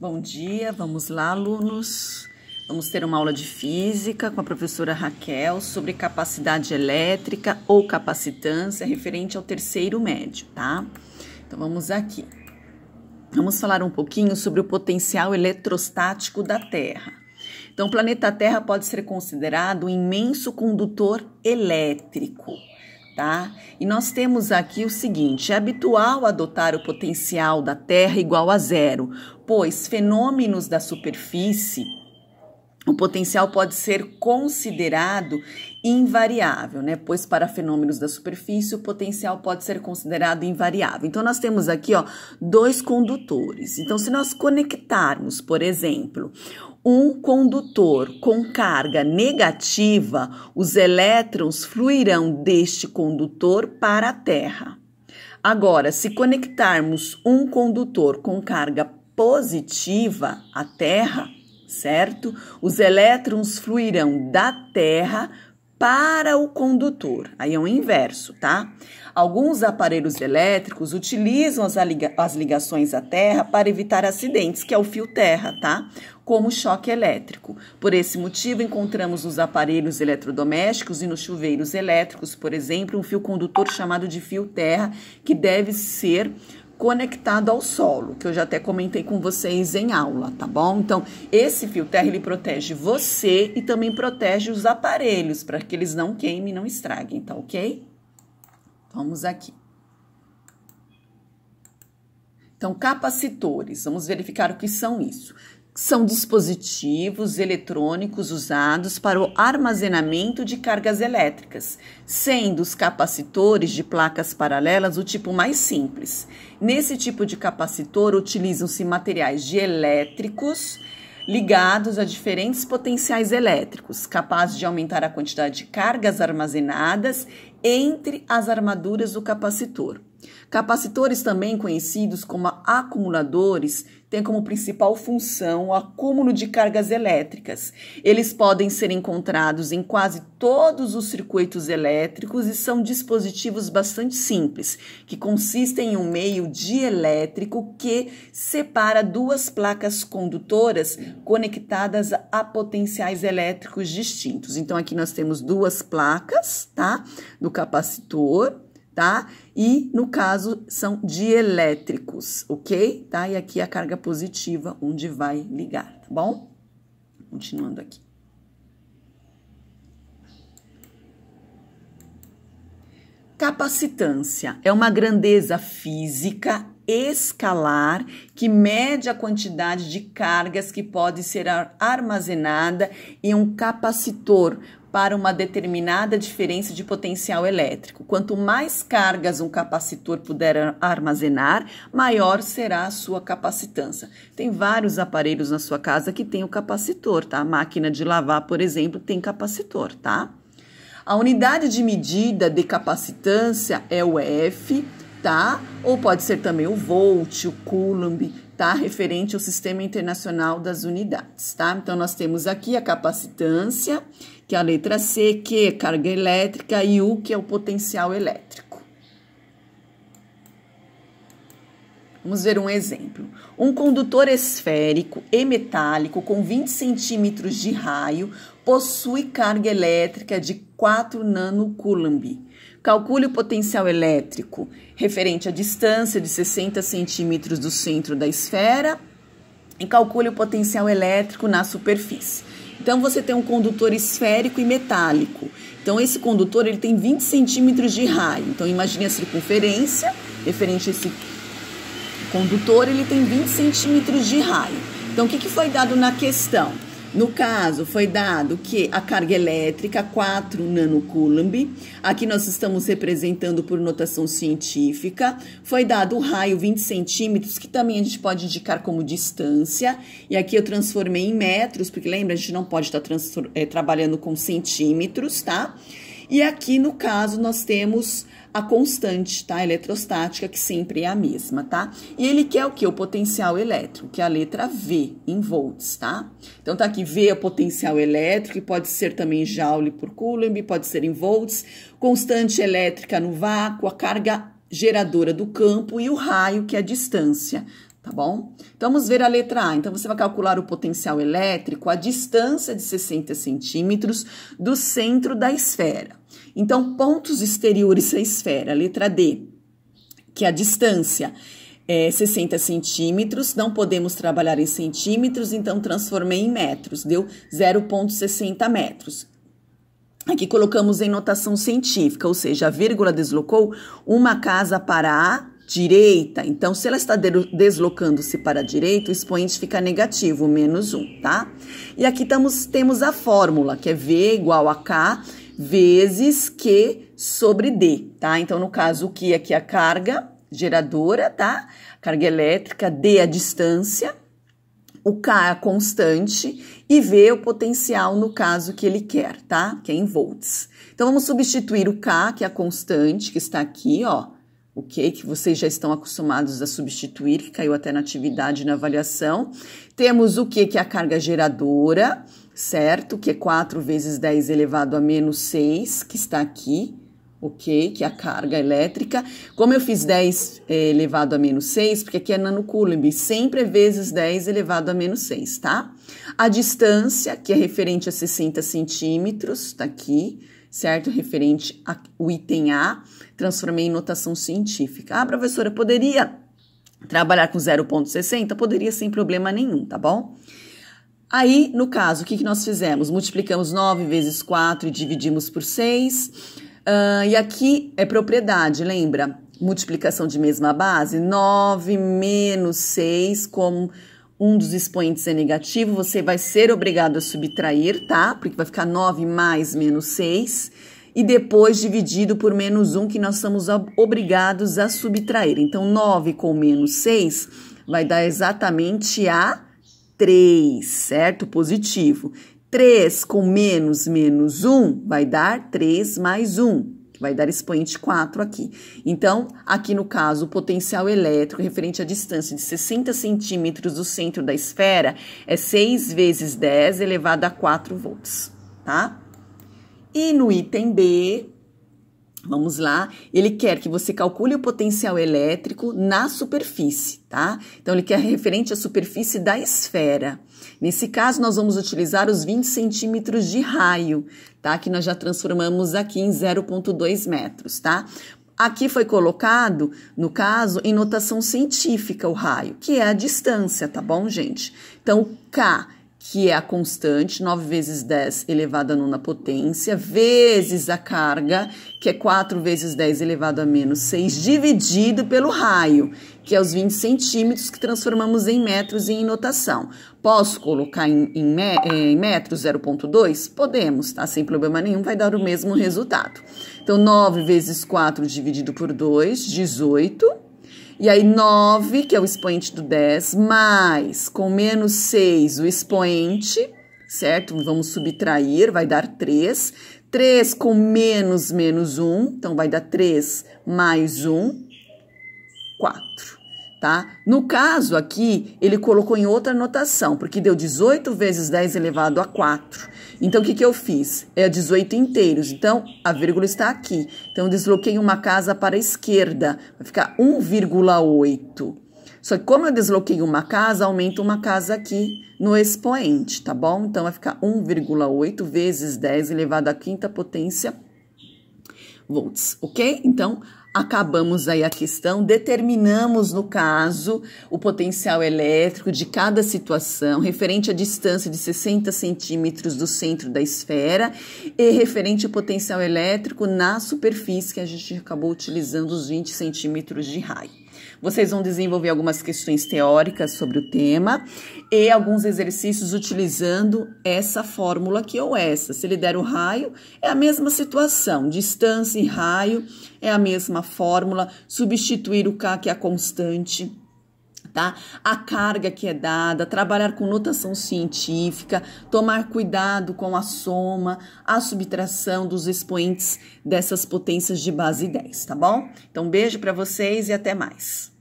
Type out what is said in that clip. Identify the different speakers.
Speaker 1: Bom dia, vamos lá, alunos. Vamos ter uma aula de física com a professora Raquel sobre capacidade elétrica ou capacitância referente ao terceiro médio, tá? Então, vamos aqui. Vamos falar um pouquinho sobre o potencial eletrostático da Terra. Então, o planeta Terra pode ser considerado um imenso condutor elétrico, tá? E nós temos aqui o seguinte: é habitual adotar o potencial da Terra igual a zero, pois fenômenos da superfície, o potencial pode ser considerado invariável, né? Pois para fenômenos da superfície, o potencial pode ser considerado invariável. Então, nós temos aqui, ó, dois condutores. Então, se nós conectarmos, por exemplo, um condutor com carga negativa, os elétrons fluirão deste condutor para a Terra. Agora, se conectarmos um condutor com carga positiva à Terra, certo? Os elétrons fluirão da Terra para o condutor. Aí é o inverso, tá? Alguns aparelhos elétricos utilizam as ligações à Terra para evitar acidentes, que é o fio terra, tá? Como o choque elétrico. Por esse motivo, encontramos nos aparelhos eletrodomésticos e nos chuveiros elétricos, por exemplo, um fio condutor chamado de fio terra, que deve ser conectado ao solo, que eu já até comentei com vocês em aula, tá bom? Então, esse fio terra, ele protege você e também protege os aparelhos, para que eles não queimem e não estraguem, tá ok? Vamos aqui. Então, capacitores, vamos verificar o que são isso. São dispositivos eletrônicos usados para o armazenamento de cargas elétricas, sendo os capacitores de placas paralelas o tipo mais simples. Nesse tipo de capacitor, utilizam-se materiais dielétricos ligados a diferentes potenciais elétricos, capazes de aumentar a quantidade de cargas armazenadas entre as armaduras do capacitor. Capacitores, também conhecidos como acumuladores, têm como principal função o acúmulo de cargas elétricas. Eles podem ser encontrados em quase todos os circuitos elétricos e são dispositivos bastante simples, que consistem em um meio dielétrico que separa duas placas condutoras conectadas a potenciais elétricos distintos. Então, aqui nós temos duas placas, tá? Do capacitor, tá? E, no caso, são dielétricos, ok? Tá? E aqui a carga positiva, onde vai ligar, tá bom? Continuando aqui. Capacitância é uma grandeza física escalar que mede a quantidade de cargas que pode ser armazenada em um capacitor para uma determinada diferença de potencial elétrico. Quanto mais cargas um capacitor puder armazenar, maior será a sua capacitância. Tem vários aparelhos na sua casa que tem o capacitor, tá? A máquina de lavar, por exemplo, tem capacitor, tá? A unidade de medida de capacitância é o F, tá? Ou pode ser também o volt, o coulomb, tá? Referente ao Sistema Internacional das Unidades, tá? Então, nós temos aqui a capacitância, que é a letra C, Q, carga elétrica, e U, que é o potencial elétrico. Vamos ver um exemplo. Um condutor esférico e metálico com 20 centímetros de raio possui carga elétrica de 4 nanocoulomb. Calcule o potencial elétrico referente à distância de 60 centímetros do centro da esfera e calcule o potencial elétrico na superfície. Então, você tem um condutor esférico e metálico. Então, esse condutor, ele tem 20 centímetros de raio. Então, imagine a circunferência referente a esse condutor, ele tem 20 centímetros de raio. Então, o que foi dado na questão? No caso, foi dado que a carga elétrica, 4 nanocoulomb, aqui nós estamos representando por notação científica, foi dado o raio 20 centímetros, que também a gente pode indicar como distância, e aqui eu transformei em metros, porque lembra, a gente não pode estar trabalhando com centímetros, tá? E aqui, no caso, nós temos a constante, tá? Eletrostática, que sempre é a mesma, tá? E ele quer o quê? O potencial elétrico, que é a letra V, em volts, tá? Então, tá aqui, V é o potencial elétrico, e pode ser também joule por coulomb, pode ser em volts, constante elétrica no vácuo, a carga geradora do campo e o raio, que é a distância, tá bom? Então, vamos ver a letra A. Então, você vai calcular o potencial elétrico a distância de 60 centímetros do centro da esfera. Então, pontos exteriores à esfera, letra D, que a distância é 60 centímetros, não podemos trabalhar em centímetros, então transformei em metros, deu 0,60 metros. Aqui colocamos em notação científica, ou seja, a vírgula deslocou uma casa para a direita. Então, se ela está deslocando-se para a direita, o expoente fica negativo, menos 1, tá? E aqui temos a fórmula, que é V igual a K vezes Q sobre D, tá? Então, no caso, o Q aqui é a carga geradora, tá? Carga elétrica, D a distância, o K é a constante e V é o potencial no caso que ele quer, tá? Que é em volts. Então, vamos substituir o K, que é a constante, que está aqui, ó, ok? Que vocês já estão acostumados a substituir, que caiu até na atividade na avaliação. Temos o Q, que é a carga geradora, certo? Que é 4 vezes 10 elevado a menos 6, que está aqui, ok? Que é a carga elétrica. Como eu fiz 10 elevado a menos 6, porque aqui é nanocoulomb, sempre é vezes 10 elevado a menos 6, tá? A distância, que é referente a 60 centímetros, tá aqui, certo? Referente ao item A, transformei em notação científica. Ah, professora, poderia trabalhar com 0,60? Poderia sem problema nenhum, tá bom? Aí, no caso, o que nós fizemos? Multiplicamos 9 vezes 4 e dividimos por 6. E aqui é propriedade, lembra? Multiplicação de mesma base. 9 menos 6, como um dos expoentes é negativo, você vai ser obrigado a subtrair, tá? Porque vai ficar 9 mais menos 6. E depois dividido por menos 1, que nós somos obrigados a subtrair. Então, 9 com menos 6 vai dar exatamente a 3, certo? Positivo. 3 com menos 1 vai dar 3 mais 1, que vai dar expoente 4 aqui. Então, aqui no caso, o potencial elétrico referente à distância de 60 centímetros do centro da esfera é 6 vezes 10 elevado a 4 volts, tá? E no item B, vamos lá, ele quer que você calcule o potencial elétrico na superfície, tá? Então, ele quer referente à superfície da esfera. Nesse caso, nós vamos utilizar os 20 centímetros de raio, tá? Que nós já transformamos aqui em 0,2 metros, tá? Aqui foi colocado, no caso, em notação científica o raio, que é a distância, tá bom, gente? Então, o K, que é a constante, 9 vezes 10 elevado a nona potência, vezes a carga, que é 4 vezes 10 elevado a menos 6, dividido pelo raio, que é os 20 centímetros, que transformamos em metros e em notação. Posso colocar em metros 0,2? Podemos, tá? Sem problema nenhum, vai dar o mesmo resultado. Então, 9 vezes 4 dividido por 2, 18. E aí, 9, que é o expoente do 10, mais com menos 6 o expoente, certo? Vamos subtrair, vai dar 3. 3 com menos 1, então vai dar 3 mais 1, 4, tá? No caso aqui, ele colocou em outra notação, porque deu 18 vezes 10 elevado a 4. Então, o que eu fiz? É 18 inteiros, então a vírgula está aqui. Então, eu desloquei uma casa para a esquerda, vai ficar 1,8. Só que como eu desloquei uma casa, aumenta uma casa aqui no expoente, tá bom? Então, vai ficar 1,8 vezes 10 elevado à quinta potência volts, ok? Então, acabamos aí a questão, determinamos, no caso, o potencial elétrico de cada situação, referente à distância de 60 centímetros do centro da esfera e referente ao potencial elétrico na superfície, que a gente acabou utilizando os 20 centímetros de raio. Vocês vão desenvolver algumas questões teóricas sobre o tema e alguns exercícios utilizando essa fórmula aqui ou essa. Se ele der o raio, é a mesma situação. Distância e raio é a mesma fórmula. Substituir o K, que é a constante, tá? A carga que é dada, trabalhar com notação científica, tomar cuidado com a soma, a subtração dos expoentes dessas potências de base 10, tá bom? Então, beijo para vocês e até mais.